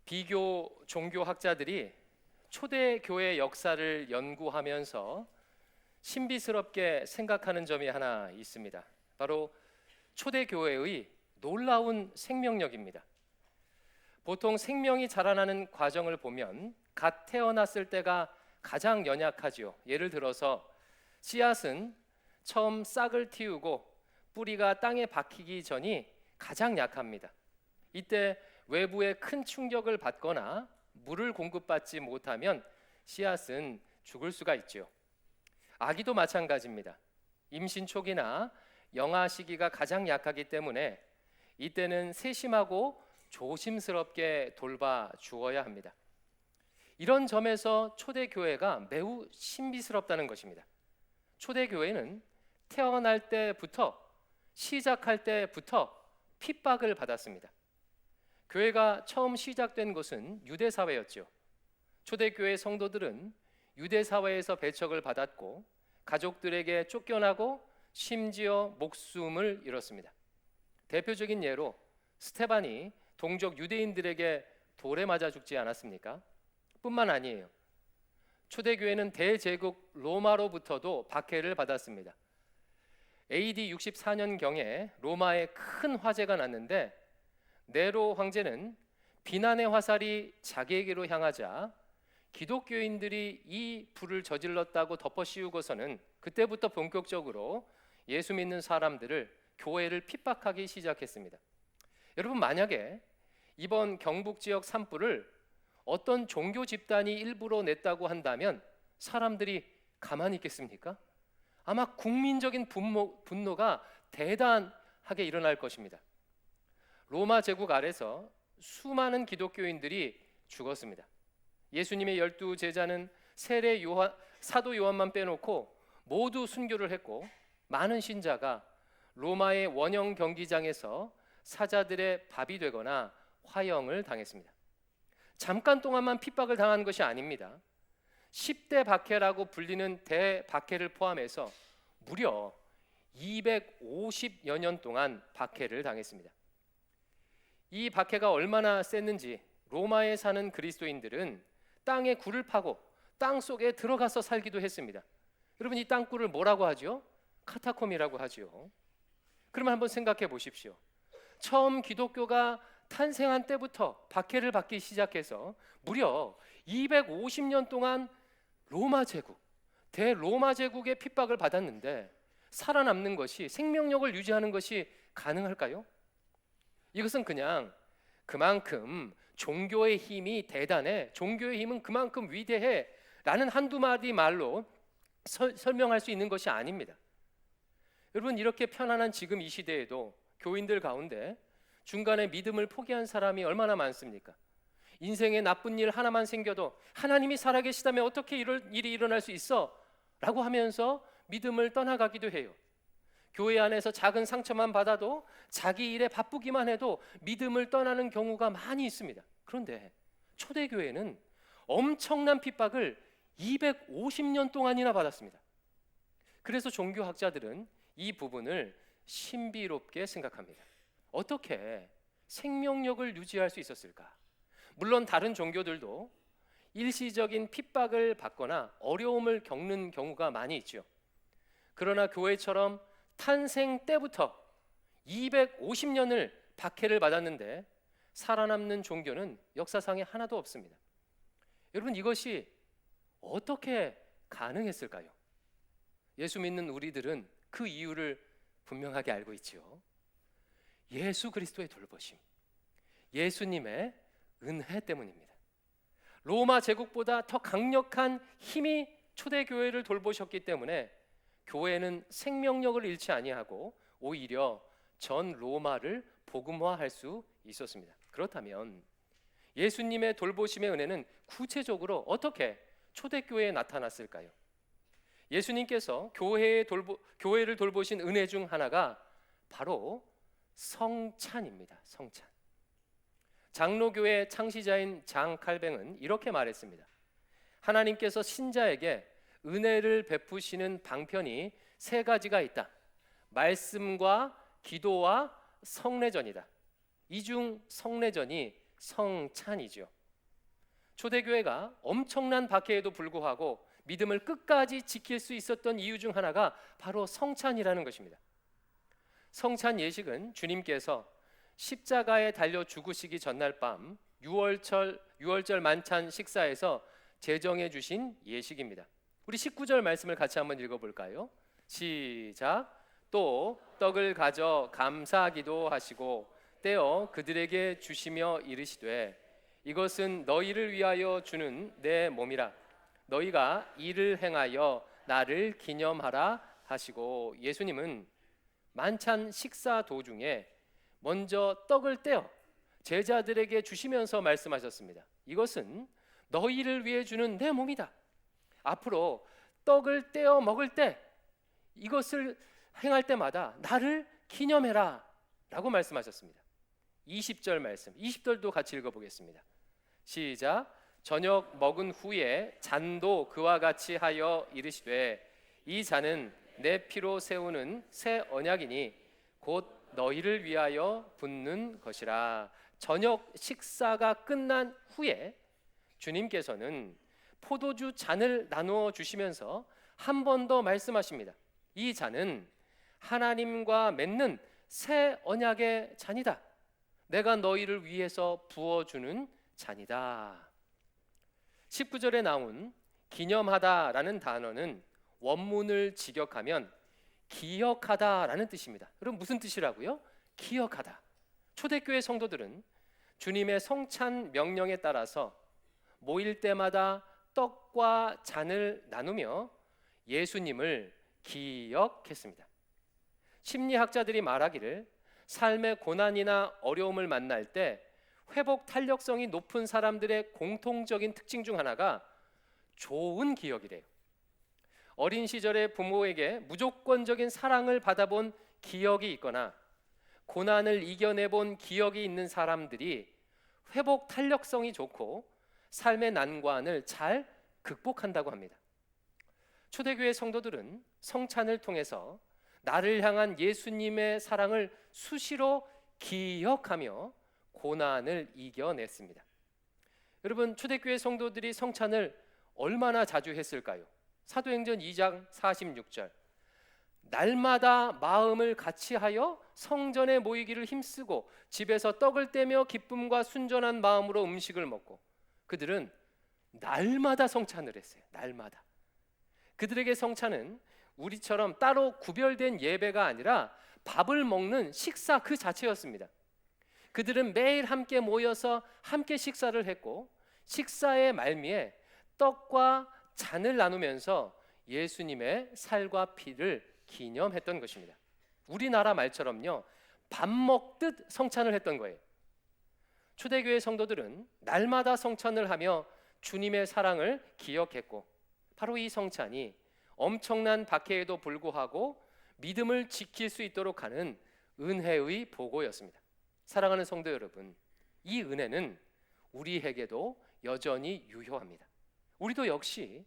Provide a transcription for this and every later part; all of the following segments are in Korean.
비교 종교학자들이 초대교회 역사를 연구하면서 신비스럽게 생각하는 점이 하나 있습니다. 바로 초대교회의 놀라운 생명력입니다. 보통 생명이 자라나는 과정을 보면 갓 태어났을 때가 가장 연약하지요. 예를 들어서 씨앗은 처음 싹을 틔우고 뿌리가 땅에 박히기 전이 가장 약합니다. 이때 외부의 큰 충격을 받거나 물을 공급받지 못하면 씨앗은 죽을 수가 있죠. 아기도 마찬가지입니다. 임신 초기나 영아 시기가 가장 약하기 때문에 이때는 세심하고 조심스럽게 돌봐 주어야 합니다. 이런 점에서 초대교회가 매우 신비스럽다는 것입니다. 초대교회는 태어날 때부터 시작할 때부터 핍박을 받았습니다. 교회가 처음 시작된 곳은 유대 사회였죠. 초대교회 성도들은 유대 사회에서 배척을 받았고 가족들에게 쫓겨나고 심지어 목숨을 잃었습니다. 대표적인 예로 스테반이 동족 유대인들에게 돌에 맞아 죽지 않았습니까? 뿐만 아니에요. 초대교회는 대제국 로마로부터도 박해를 받았습니다. AD 64년경에 로마에 큰 화재가 났는데 네로 황제는 비난의 화살이 자기에게로 향하자 기독교인들이 이 불을 저질렀다고 덮어씌우고서는 그때부터 본격적으로 예수 믿는 사람들을 교회를 핍박하기 시작했습니다. 여러분, 만약에 이번 경북 지역 산불을 어떤 종교 집단이 일부러 냈다고 한다면 사람들이 가만히 있겠습니까? 아마 국민적인 분노가 대단하게 일어날 것입니다. 로마 제국 아래서 수많은 기독교인들이 죽었습니다. 예수님의 12 제자는 사도 요한만 빼놓고 모두 순교를 했고 많은 신자가 로마의 원형 경기장에서 사자들의 밥이 되거나 화형을 당했습니다. 잠깐 동안만 핍박을 당한 것이 아닙니다. 10대 박해라고 불리는 대박해를 포함해서 무려 250여 년 동안 박해를 당했습니다. 이 박해가 얼마나 셌는지 로마에 사는 그리스도인들은 땅에 굴을 파고 땅 속에 들어가서 살기도 했습니다. 여러분, 이 땅굴을 뭐라고 하죠? 카타콤이라고 하죠. 그러면 한번 생각해 보십시오. 처음 기독교가 탄생한 때부터 박해를 받기 시작해서 무려 250년 동안 로마 제국, 대로마 제국의 핍박을 받았는데 살아남는 것이, 생명력을 유지하는 것이 가능할까요? 이것은 그냥 그만큼 종교의 힘이 대단해, 종교의 힘은 그만큼 위대해 라는 한두 마디 말로 설명할 수 있는 것이 아닙니다. 여러분, 이렇게 편안한 지금 이 시대에도 교인들 가운데 중간에 믿음을 포기한 사람이 얼마나 많습니까? 인생에 나쁜 일 하나만 생겨도 하나님이 살아계시다면 어떻게 이런 일이 일어날 수 있어? 라고 하면서 믿음을 떠나가기도 해요. 교회 안에서 작은 상처만 받아도 자기 일에 바쁘기만 해도 믿음을 떠나는 경우가 많이 있습니다. 그런데 초대교회는 엄청난 핍박을 250년 동안이나 받았습니다. 그래서 종교학자들은 이 부분을 신비롭게 생각합니다. 어떻게 생명력을 유지할 수 있었을까? 물론 다른 종교들도 일시적인 핍박을 받거나 어려움을 겪는 경우가 많이 있죠. 그러나 교회처럼 탄생 때부터 250년을 박해를 받았는데 살아남는 종교는 역사상에 하나도 없습니다. 여러분, 이것이 어떻게 가능했을까요? 예수 믿는 우리들은 그 이유를 분명하게 알고 있죠. 예수 그리스도의 돌보심, 예수님의 은혜 때문입니다. 로마 제국보다 더 강력한 힘이 초대교회를 돌보셨기 때문에 교회는 생명력을 잃지 아니하고 오히려 전 로마를 복음화할 수 있었습니다. 그렇다면 예수님의 돌보심의 은혜는 구체적으로 어떻게 초대교회에 나타났을까요? 예수님께서 교회를 돌보신 은혜 중 하나가 바로 성찬입니다. 성찬. 장로교회 창시자인 장 칼뱅은 이렇게 말했습니다. 하나님께서 신자에게 은혜를 베푸시는 방편이 세 가지가 있다. 말씀과 기도와 성례전이다. 이 중 성례전이 성찬이죠. 초대교회가 엄청난 박해에도 불구하고 믿음을 끝까지 지킬 수 있었던 이유 중 하나가 바로 성찬이라는 것입니다. 성찬 예식은 주님께서 십자가에 달려 죽으시기 전날 밤 유월절 만찬 식사에서 제정해 주신 예식입니다. 우리 19절 말씀을 같이 한번 읽어볼까요? 시작. 또 떡을 가져 감사기도 하시고 떼어 그들에게 주시며 이르시되 이것은 너희를 위하여 주는 내 몸이라. 너희가 이를 행하여 나를 기념하라 하시고, 예수님은 만찬 식사 도중에 먼저 떡을 떼어 제자들에게 주시면서 말씀하셨습니다. 이것은 너희를 위해 주는 내 몸이다. 앞으로 떡을 떼어 먹을 때 이것을 행할 때마다 나를 기념해라 라고 말씀하셨습니다. 20절 말씀, 20절도 같이 읽어보겠습니다. 시작. 저녁 먹은 후에 잔도 그와 같이 하여 이르시되 이 잔은 내 피로 세우는 새 언약이니 곧 너희를 위하여 붓는 것이라. 저녁 식사가 끝난 후에 주님께서는 포도주 잔을 나누어 주시면서 한 번 더 말씀하십니다. 이 잔은 하나님과 맺는 새 언약의 잔이다. 내가 너희를 위해서 부어주는 잔이다. 19절에 나온 기념하다라는 단어는 원문을 직역하면 기억하다라는 뜻입니다. 여러분 무슨 뜻이라고요? 기억하다. 초대교회 성도들은 주님의 성찬 명령에 따라서 모일 때마다 떡과 잔을 나누며 예수님을 기억했습니다. 심리학자들이 말하기를 삶의 고난이나 어려움을 만날 때 회복 탄력성이 높은 사람들의 공통적인 특징 중 하나가 좋은 기억이래요. 어린 시절에 부모에게 무조건적인 사랑을 받아본 기억이 있거나 고난을 이겨내본 기억이 있는 사람들이 회복 탄력성이 좋고 삶의 난관을 잘 극복한다고 합니다. 초대교회 성도들은 성찬을 통해서 나를 향한 예수님의 사랑을 수시로 기억하며 고난을 이겨냈습니다. 여러분 초대교회 성도들이 성찬을 얼마나 자주 했을까요? 사도행전 2장 46절 날마다 마음을 같이하여 성전에 모이기를 힘쓰고 집에서 떡을 떼며 기쁨과 순전한 마음으로 음식을 먹고, 그들은 날마다 성찬을 했어요. 날마다. 그들에게 성찬은 우리처럼 따로 구별된 예배가 아니라 밥을 먹는 식사 그 자체였습니다. 그들은 매일 함께 모여서 함께 식사를 했고 식사의 말미에 떡과 잔을 나누면서 예수님의 살과 피를 기념했던 것입니다. 우리나라 말처럼요, 밥 먹듯 성찬을 했던 거예요. 초대교회 성도들은 날마다 성찬을 하며 주님의 사랑을 기억했고, 바로 이 성찬이 엄청난 박해에도 불구하고 믿음을 지킬 수 있도록 하는 은혜의 보고였습니다. 사랑하는 성도 여러분, 이 은혜는 우리에게도 여전히 유효합니다. 우리도 역시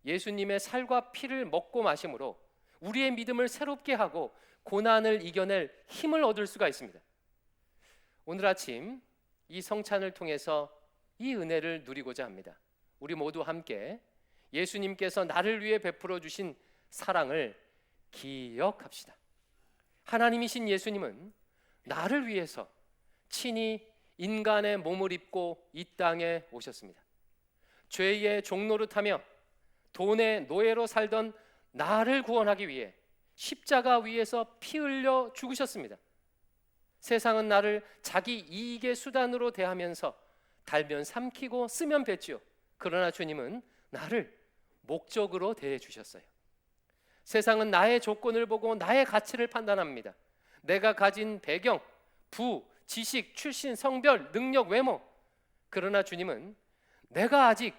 예수님의 살과 피를 먹고 마심으로 우리의 믿음을 새롭게 하고 고난을 이겨낼 힘을 얻을 수가 있습니다. 오늘 아침 이 성찬을 통해서 이 은혜를 누리고자 합니다. 우리 모두 함께 예수님께서 나를 위해 베풀어 주신 사랑을 기억합시다. 하나님이신 예수님은 나를 위해서 친히 인간의 몸을 입고 이 땅에 오셨습니다. 죄의 종노릇하며 돈의 노예로 살던 나를 구원하기 위해 십자가 위에서 피 흘려 죽으셨습니다. 세상은 나를 자기 이익의 수단으로 대하면서 달면 삼키고 쓰면 뱉지요. 그러나 주님은 나를 목적으로 대해 주셨어요. 세상은 나의 조건을 보고 나의 가치를 판단합니다. 내가 가진 배경, 부, 지식, 출신, 성별, 능력, 외모. 그러나 주님은 내가 아직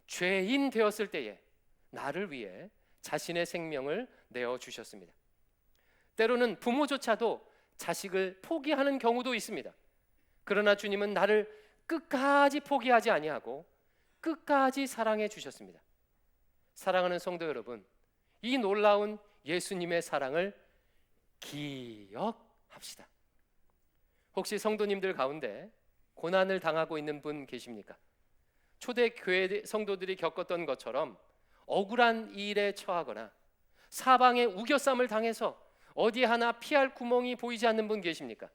죄인 되었을 때에 나를 위해 자신의 생명을 내어 주셨습니다. 때로는 부모조차도 자식을 포기하는 경우도 있습니다. 그러나 주님은 나를 끝까지 포기하지 아니하고 끝까지 사랑해 주셨습니다. 사랑하는 성도 여러분, 이 놀라운 예수님의 사랑을 기억합시다. 혹시 성도님들 가운데 고난을 당하고 있는 분 계십니까? 초대교회 성도들이 겪었던 것처럼 억울한 일에 처하거나 사방에 우겨쌈을 당해서 어디 하나 피할 구멍이 보이지 않는 분 계십니까?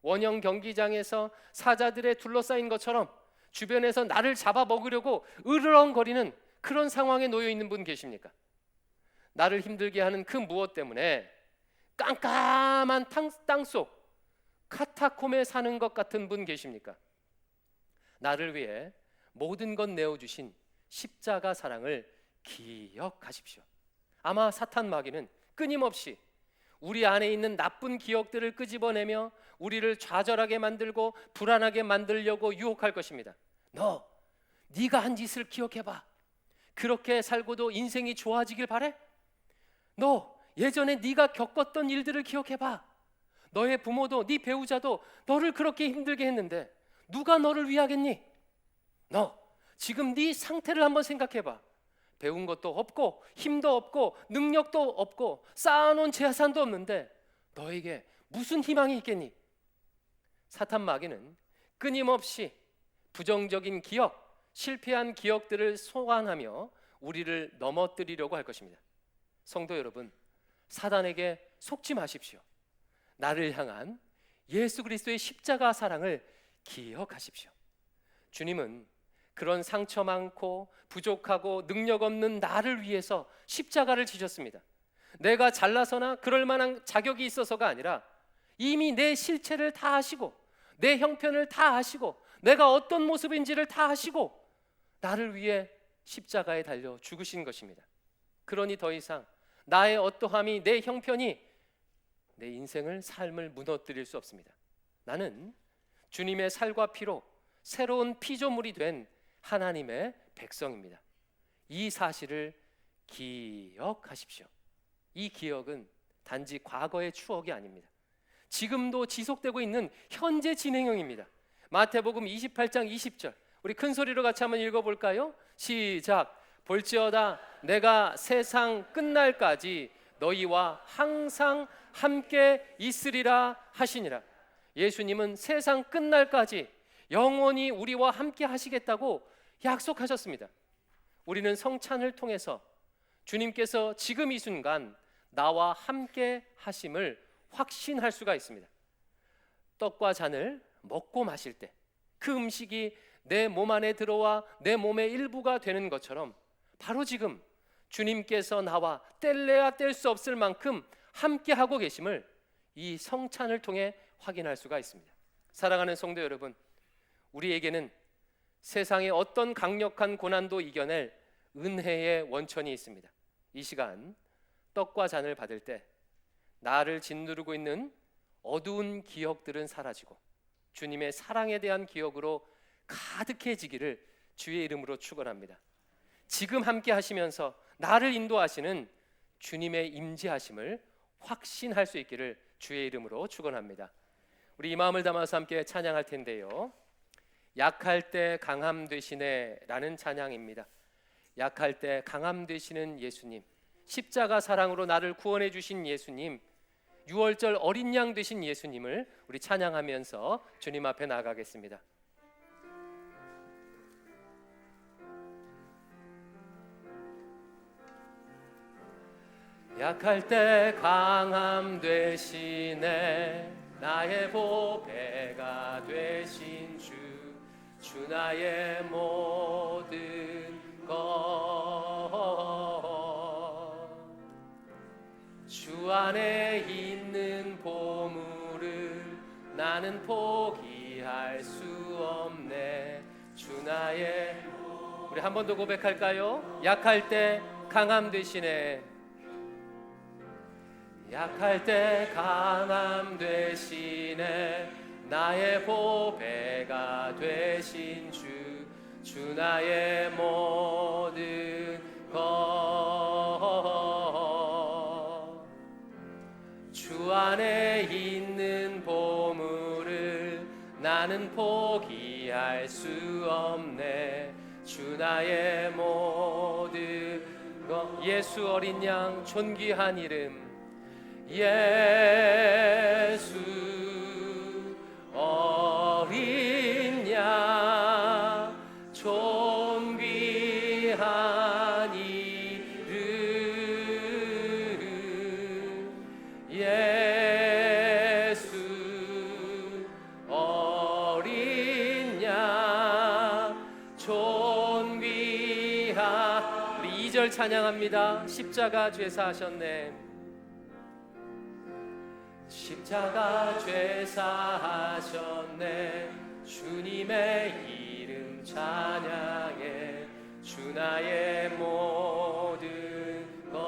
원형 경기장에서 사자들에 둘러싸인 것처럼 주변에서 나를 잡아먹으려고 으르렁거리는 그런 상황에 놓여 있는 분 계십니까? 나를 힘들게 하는 그 무엇 때문에 깜깜한 땅속 카타콤에 사는 것 같은 분 계십니까? 나를 위해 모든 것 내어주신 십자가 사랑을 기억하십시오. 아마 사탄 마귀는 끊임없이 우리 안에 있는 나쁜 기억들을 끄집어내며 우리를 좌절하게 만들고 불안하게 만들려고 유혹할 것입니다. 네가 한 짓을 기억해봐. 그렇게 살고도 인생이 좋아지길 바래? 너 예전에 네가 겪었던 일들을 기억해봐. 너의 부모도 네 배우자도 너를 그렇게 힘들게 했는데 누가 너를 위하겠니? 너 지금 네 상태를 한번 생각해봐. 배운 것도 없고 힘도 없고 능력도 없고 쌓아놓은 재산도 없는데 너에게 무슨 희망이 있겠니? 사탄 마귀는 끊임없이 부정적인 기억, 실패한 기억들을 소환하며 우리를 넘어뜨리려고 할 것입니다. 성도 여러분, 사단에게 속지 마십시오. 나를 향한 예수 그리스도의 십자가 사랑을 기억하십시오. 주님은 그런 상처 많고 부족하고 능력 없는 나를 위해서 십자가를 지셨습니다. 내가 잘나서나 그럴 만한 자격이 있어서가 아니라 이미 내 실체를 다 아시고 내 형편을 다 아시고 내가 어떤 모습인지를 다 아시고 나를 위해 십자가에 달려 죽으신 것입니다. 그러니 더 이상 나의 어떠함이, 내 형편이 내 인생을, 삶을 무너뜨릴 수 없습니다. 나는 주님의 살과 피로 새로운 피조물이 된 하나님의 백성입니다. 이 사실을 기억하십시오. 이 기억은 단지 과거의 추억이 아닙니다. 지금도 지속되고 있는 현재 진행형입니다. 마태복음 28장 20절, 우리 큰 소리로 같이 한번 읽어볼까요? 시작. 볼지어다 내가 세상 끝날까지 너희와 항상 함께 있으리라 하시니라. 예수님은 세상 끝날까지 영원히 우리와 함께 하시겠다고 약속하셨습니다. 우리는 성찬을 통해서 주님께서 지금 이 순간 나와 함께 하심을 확신할 수가 있습니다. 떡과 잔을 먹고 마실 때 그 음식이 내 몸 안에 들어와 내 몸의 일부가 되는 것처럼 바로 지금 주님께서 나와 뗄래야 뗄 수 없을 만큼 함께 하고 계심을 이 성찬을 통해 확인할 수가 있습니다. 사랑하는 성도 여러분, 우리에게는 세상의 어떤 강력한 고난도 이겨낼 은혜의 원천이 있습니다. 이 시간 떡과 잔을 받을 때 나를 짓누르고 있는 어두운 기억들은 사라지고 주님의 사랑에 대한 기억으로 가득해지기를 주의 이름으로 축원합니다. 지금 함께 하시면서 나를 인도하시는 주님의 임재하심을 확신할 수 있기를 주의 이름으로 축원합니다. 우리 이 마음을 담아서 함께 찬양할 텐데요. 약할 때 강함 되시네 라는 찬양입니다. 약할 때 강함 되시는 예수님, 십자가 사랑으로 나를 구원해 주신 예수님, 6월절 어린 양 되신 예수님을 우리 찬양하면서 주님 앞에 나가겠습니다. 약할 때 강함 되시네 나의 보배가 되신 주 나의 모든 것 주 안에 있는 보물을 나는 포기할 수 없네 주 나의 우리 한 번 더 고백할까요? 약할 때 강함 되시네 약할 때 강함 되시네 나의 보배가 되신 주 나의 모든 것 주 안에 있는 보물을 나는 포기할 수 없네 주 나의 모든 것 예수 어린 양 존귀한 이름 예수 어린 양 2절 찬양합니다. 십자가 죄사하셨네. 십자가 죄사하셨네. 주님의 이름 찬양해. 주 나의 모든 것.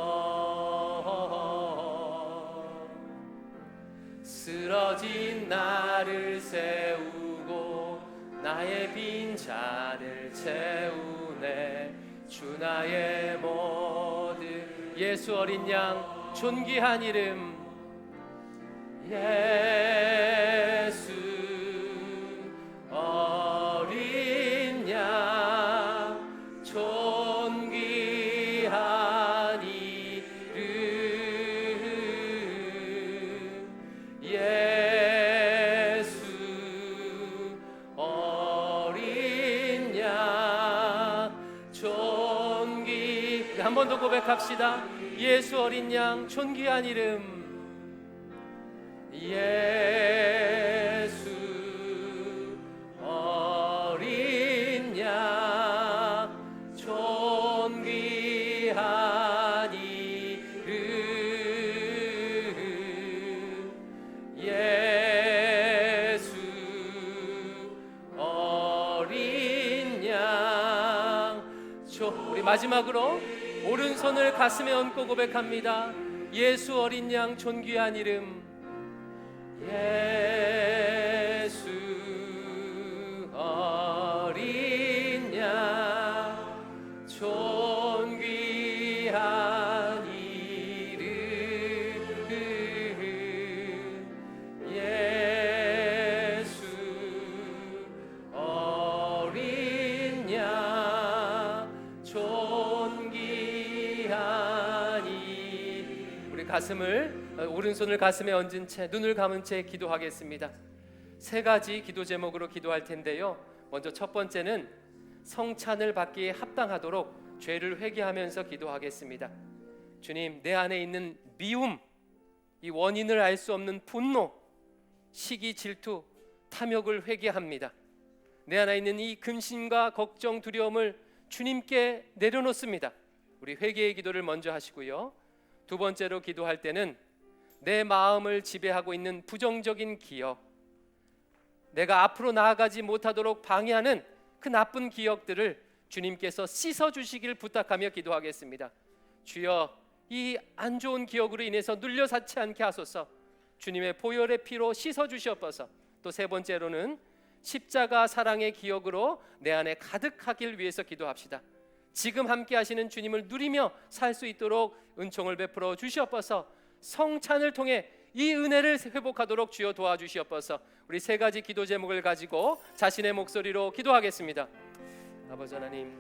쓰러진 나를 세우고 나의 빈잔을 채우네. 주 나의 모든. 예수 어린 양 존귀한 이름. 예수 어린 양 존귀한 이름. 예수 어린 양 존귀. 한 번 더 고백합시다. 예수 어린 양 존귀한 이름. 예수 어린 양 존귀한 이름. 예수 어린 양 우리 마지막으로 오른손을 가슴에 얹고 고백합니다. 예수 어린 양 존귀한 이름. 예수 어린 양 존귀한 이름. 예수 어린 양 존귀한 이름. 우리 오른손을 가슴에 얹은 채 눈을 감은 채 기도하겠습니다. 세 가지 기도 제목으로 기도할 텐데요. 먼저 첫 번째는 성찬을 받기에 합당하도록 죄를 회개하면서 기도하겠습니다. 주님, 내 안에 있는 미움, 이 원인을 알 수 없는 분노, 시기, 질투, 탐욕을 회개합니다. 내 안에 있는 이 근심과 걱정, 두려움을 주님께 내려놓습니다. 우리 회개의 기도를 먼저 하시고요. 두 번째로 기도할 때는 내 마음을 지배하고 있는 부정적인 기억, 내가 앞으로 나아가지 못하도록 방해하는 그 나쁜 기억들을 주님께서 씻어주시길 부탁하며 기도하겠습니다. 주여, 이 안 좋은 기억으로 인해서 눌려 닿지 않게 하소서. 주님의 보혈의 피로 씻어주시옵소서. 또 세 번째로는 십자가 사랑의 기억으로 내 안에 가득하길 위해서 기도합시다. 지금 함께 하시는 주님을 누리며 살 수 있도록 은총을 베풀어 주시옵소서. 성찬을 통해 이 은혜를 회복하도록 주여 도와주시옵소서. 우리 세 가지 기도 제목을 가지고 자신의 목소리로 기도하겠습니다. 아버지 하나님,